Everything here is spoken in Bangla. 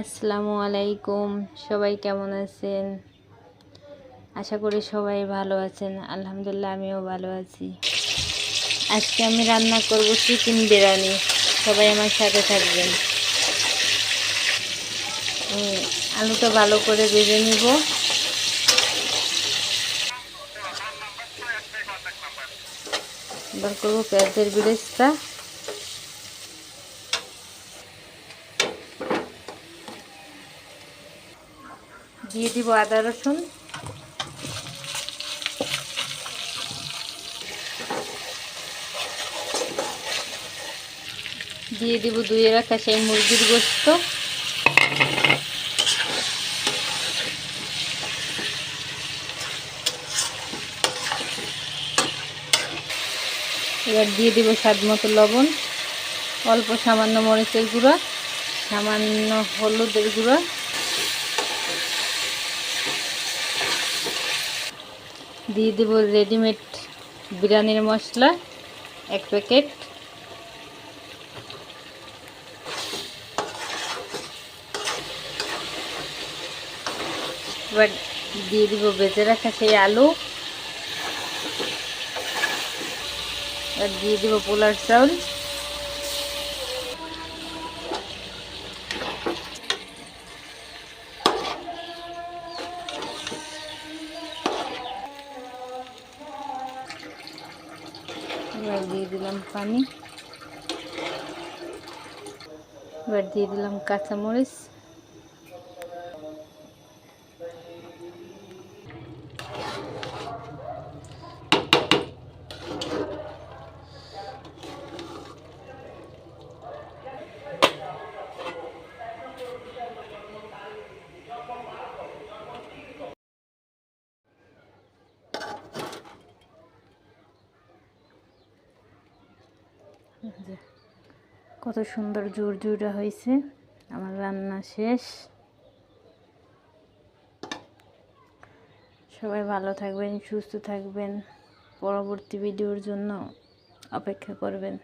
আসসালামু আলাইকুম। সবাই কেমন আছেন? আশা করি সবাই ভালো আছেন। আলহামদুলিল্লাহ আমিও ভালো আছি। আজকে আমি রান্না করব চিকেন বিরিয়ানি। সবাই আমার সাথে থাকবেন। আলুটা ভালো করে ভেজে নিব। এবার করবো পেঁয়াজের বেরেস্তা। দিয়ে দিব আদা রসুন। দিয়ে দিব ধুয়ে রাখা সেই মুরগির গোশত। এবার দিয়ে দিব স্বাদ মতো লবণ, অল্প সামান্য মরিচের গুঁড়া, সামান্য হলুদের গুঁড়া, দিয়ে দেব রেডিমেড বিরিয়ানির মশলা 1 প্যাকেট, এবার দিয়ে দিব ভেজে রাখা সেই আলু, এবার দিয়ে দিব পোলার চাউল, এবার দিয়ে দিলাম পানি, এবার দিয়ে দিলাম কাঁচামরিচ, কত সুন্দর ঝুরঝুরে হয়েছে। আমার রান্না শেষ। সবাই ভালো থাকবেন, সুস্থ থাকবেন। পরবর্তী ভিডিওর জন্য অপেক্ষা করবেন।